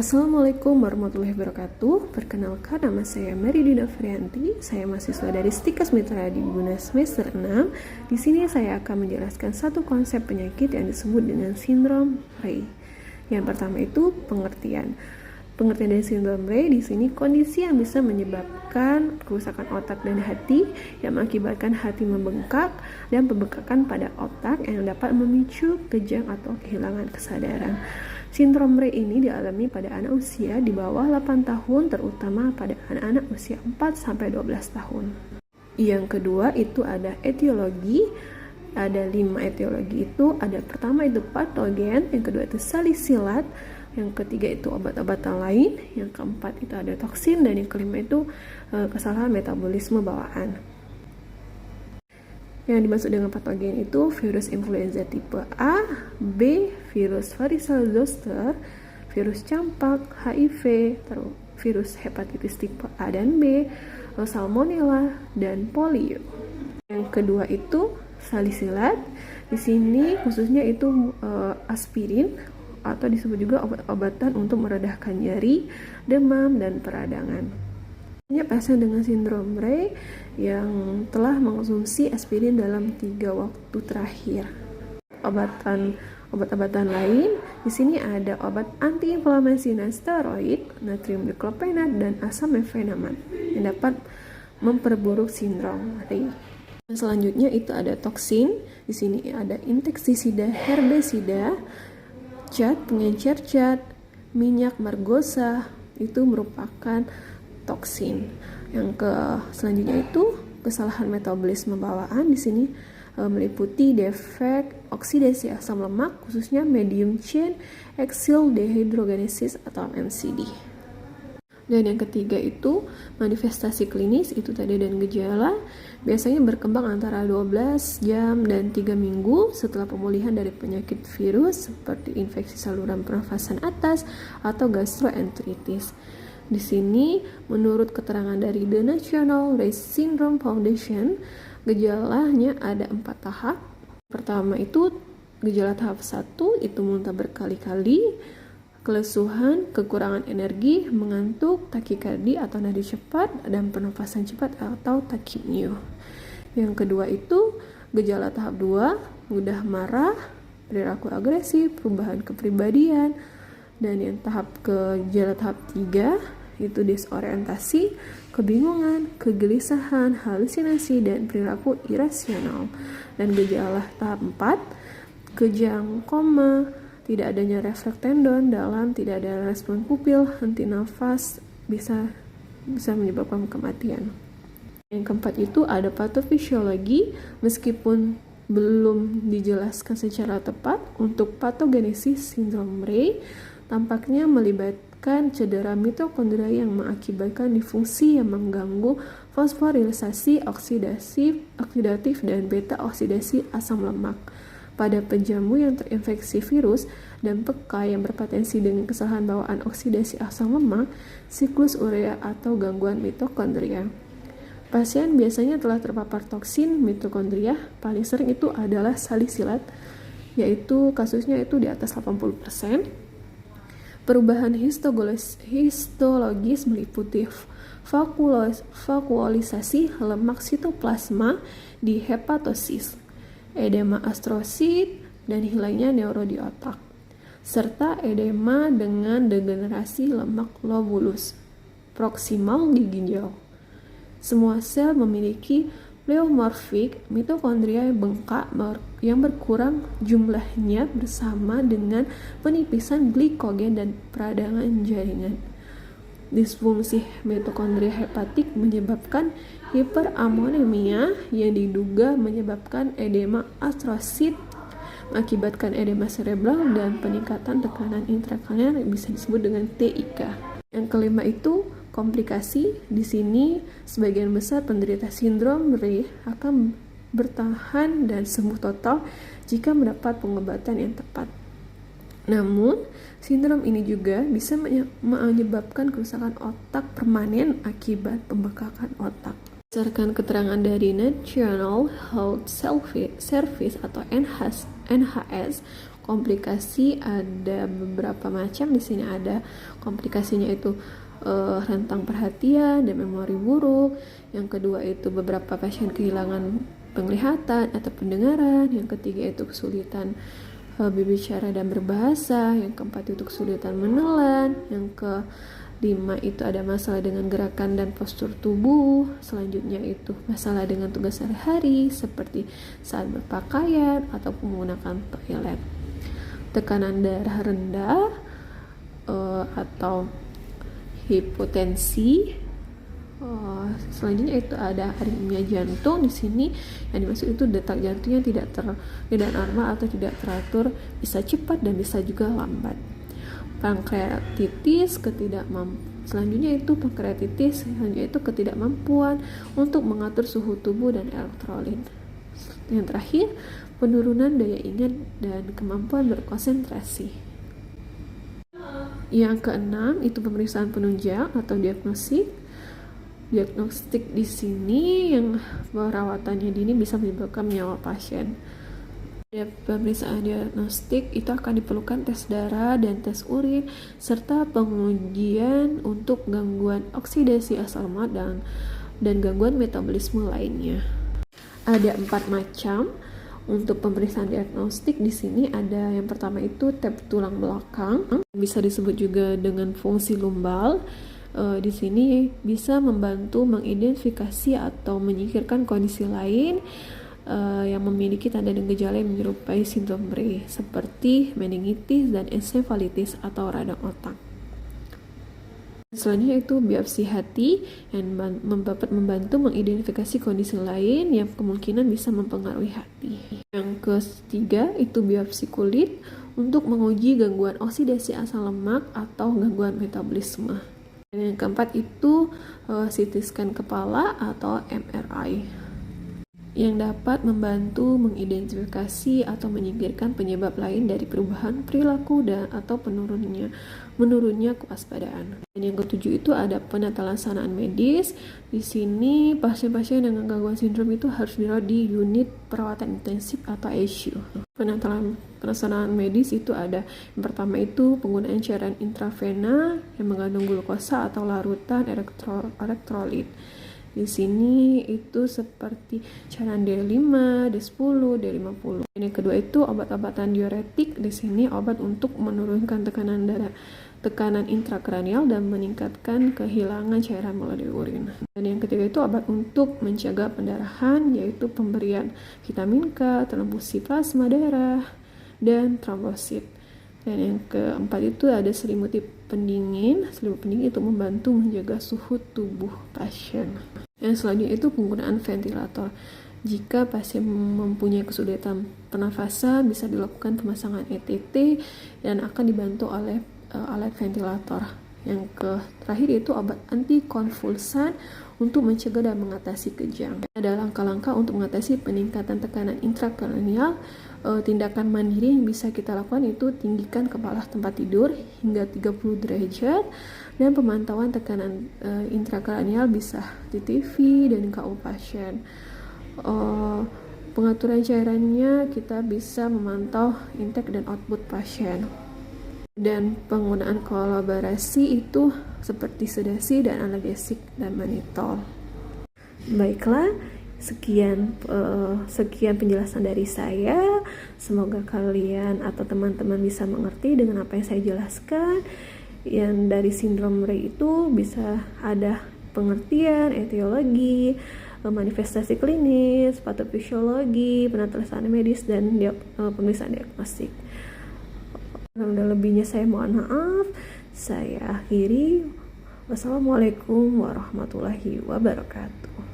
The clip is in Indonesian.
Assalamualaikum warahmatullahi wabarakatuh. Perkenalkan, nama saya Meridina Frianti. Saya mahasiswa dari Stikas Mitra di Guna semester 6. Di sini saya akan menjelaskan satu konsep penyakit yang disebut dengan sindrom Rey. Yang pertama itu pengertian. Pengertian dari sindrom Rey di sini kondisi yang bisa menyebabkan kerusakan otak dan hati yang mengakibatkan hati membengkak dan pembengkakan pada otak yang dapat memicu kejang atau kehilangan kesadaran. Sindrom Rey ini dialami pada anak usia di bawah 8 tahun, terutama pada anak-anak usia 4-12 tahun. Yang kedua itu ada etiologi. Ada 5 etiologi itu. Ada pertama itu patogen, yang kedua itu salisilat, yang ketiga itu obat-obatan lain, yang keempat itu ada toksin, dan yang kelima itu kesalahan metabolisme bawaan. Yang dimaksud dengan patogen itu virus influenza tipe A, B, virus varicella zoster, virus campak, HIV, virus hepatitis tipe A dan B, salmonella, dan polio. Yang kedua itu salisilat. Di sini khususnya itu aspirin atau disebut juga obat-obatan untuk meredahkan nyeri, demam, dan peradangan. Banyak pasien dengan sindrom Rey yang telah mengkonsumsi aspirin dalam 3 waktu terakhir. Obat-obatan lain di sini ada obat antiinflamasi dan steroid, natrium diklopenat, dan asam mefenamat yang dapat memperburuk sindrom Rey. Selanjutnya itu ada toksin. Di sini ada insektisida, herbisida, cat, pengencer cat, minyak margosa, itu merupakan toksin. Selanjutnya itu kesalahan metabolisme bawaan. Di sini meliputi defek oksidasi asam lemak, khususnya medium chain acyl dehydrogenesis atau MCD. Dan yang ketiga itu manifestasi klinis, itu tadi dan gejala biasanya berkembang antara 12 jam dan 3 minggu setelah pemulihan dari penyakit virus seperti infeksi saluran pernafasan atas atau gastroenteritis. Di sini menurut keterangan dari The National Rey Syndrome Foundation, gejalanya ada 4 tahap. Pertama itu gejala tahap 1 itu muntah berkali-kali, kelesuhan, kekurangan energi, mengantuk, takikardi atau nadi cepat, dan pernafasan cepat atau takipneo. Yang kedua itu gejala tahap 2, mudah marah, perilaku agresif, perubahan kepribadian. Dan yang gejala tahap 3 itu disorientasi, kebingungan, kegelisahan, halusinasi, dan perilaku irasional. Dan gejala tahap 4, kejang, koma, tidak adanya refleks tendon dalam, tidak ada respon pupil, henti nafas, bisa menyebabkan kematian. Yang keempat itu ada patofisiologi. Meskipun belum dijelaskan secara tepat untuk patogenesis sindrom Rey, tampaknya melibatkan cedera mitokondria yang mengakibatkan difungsi yang mengganggu fosforilisasi oksidatif dan beta oksidasi asam lemak pada penjamu yang terinfeksi virus dan peka yang berpotensi dengan kesalahan bawaan oksidasi asam lemak, siklus urea atau gangguan mitokondria. Pasien biasanya telah terpapar toksin mitokondria, paling sering itu adalah salisilat, yaitu kasusnya itu di atas 80%. Perubahan histologis meliputi vakuolisasi lemak sitoplasma di hepatosis, edema astrosit, dan hilangnya neuro di otak, serta edema dengan degenerasi lemak lobulus proksimal di ginjal. Semua sel memiliki pleomorfik mitokondria yang bengkak yang berkurang jumlahnya bersama dengan penipisan glikogen dan peradangan jaringan. Disfungsi mitokondria hepatik menyebabkan hiperamonemia yang diduga menyebabkan edema astrosit, mengakibatkan edema cerebral dan peningkatan tekanan intrakranial yang bisa disebut dengan TIK. Yang kelima itu komplikasi. Di sini sebagian besar penderita sindrom Rey akan bertahan dan sembuh total jika mendapat pengobatan yang tepat. Namun, sindrom ini juga bisa menyebabkan kerusakan otak permanen akibat pembengkakan otak. Berdasarkan keterangan dari National Health Service atau NHS, Komplikasi ada beberapa macam. Di sini ada komplikasinya itu rentang perhatian dan memori buruk. Yang kedua itu beberapa pasien kehilangan penglihatan atau pendengaran. Yang ketiga itu kesulitan berbicara dan berbahasa. Yang keempat itu kesulitan menelan. Yang kelima itu ada masalah dengan gerakan dan postur tubuh. Selanjutnya itu masalah dengan tugas sehari-hari seperti saat berpakaian atau menggunakan toilet. Tekanan darah rendah atau hipotensi. Selanjutnya itu ada aritmia jantung. Di sini yang dimaksud itu detak jantungnya tidak normal atau tidak teratur, bisa cepat dan bisa juga lambat. Pankreatitis, selanjutnya itu ketidakmampuan untuk mengatur suhu tubuh dan elektrolit. Yang terakhir, penurunan daya ingat dan kemampuan berkonsentrasi. Yang keenam itu pemeriksaan penunjang atau diagnostik. Diagnostik di sini yang perawatannya dini bisa menyebabkan nyawa pasien. Pemeriksaan diagnostik itu akan diperlukan tes darah dan tes urin serta pengujian untuk gangguan oksidasi asam lemak dan gangguan metabolisme lainnya. Ada 4 macam untuk pemeriksaan diagnostik. Di sini ada yang pertama itu tes tulang belakang, bisa disebut juga dengan fungsi lumbal. Di sini bisa membantu mengidentifikasi atau menyingkirkan kondisi lain yang memiliki tanda dan gejala yang menyerupai sindrom Reye seperti meningitis dan ensefalitis atau radang otak. Selanjutnya itu biopsi hati yang dapat membantu mengidentifikasi kondisi lain yang kemungkinan bisa mempengaruhi hati. Yang ketiga itu biopsi kulit untuk menguji gangguan oksidasi asam lemak atau gangguan metabolisme. Dan yang keempat itu CT scan kepala atau MRI yang dapat membantu mengidentifikasi atau menyingkirkan penyebab lain dari perubahan perilaku dan atau menurunnya kewaspadaan. Dan yang ketujuh itu ada penata-laksanaan medis. Di sini pasien-pasien dengan gangguan sindrom itu harus dirawat di unit perawatan intensif atau ICU. Penata-laksanaan medis itu ada yang pertama itu penggunaan cairan intravena yang mengandung glukosa atau larutan elektrolit. Di sini itu seperti cairan D5, D10, D50. Dan yang kedua itu obat-obatan diuretik. Di sini obat untuk menurunkan tekanan intrakranial dan meningkatkan kehilangan cairan melalui urin. Dan yang ketiga itu obat untuk mencegah pendarahan, yaitu pemberian vitamin K, transfusi plasma darah, dan trombosit. Dan yang keempat itu ada selimut pendingin. Selimut pendingin itu membantu menjaga suhu tubuh pasien. Yang selanjutnya itu penggunaan ventilator. Jika pasien mempunyai kesulitan pernafasan, bisa dilakukan pemasangan ETT dan akan dibantu oleh alat ventilator. Yang terakhir itu obat antikonvulsan untuk mencegah dan mengatasi kejang. Ada langkah-langkah untuk mengatasi peningkatan tekanan intrakranial. Tindakan mandiri yang bisa kita lakukan itu tinggikan kepala tempat tidur hingga 30 derajat dan pemantauan tekanan intrakranial bisa di TV dan KU pasien. Pengaturan cairannya kita bisa memantau intake dan output pasien. Dan penggunaan kolaborasi itu seperti sedasi dan analgesik dan manitol. Baiklah, sekian penjelasan dari saya. Semoga kalian atau teman-teman bisa mengerti dengan apa yang saya jelaskan. Yang dari sindrom Reye itu bisa ada pengertian, etiologi, manifestasi klinis, patofisiologi, penata-laksanaan medis, dan pemeriksaan diagnostik. Kalau lebihnya saya mohon maaf. Saya akhiri. Wassalamualaikum warahmatullahi wabarakatuh.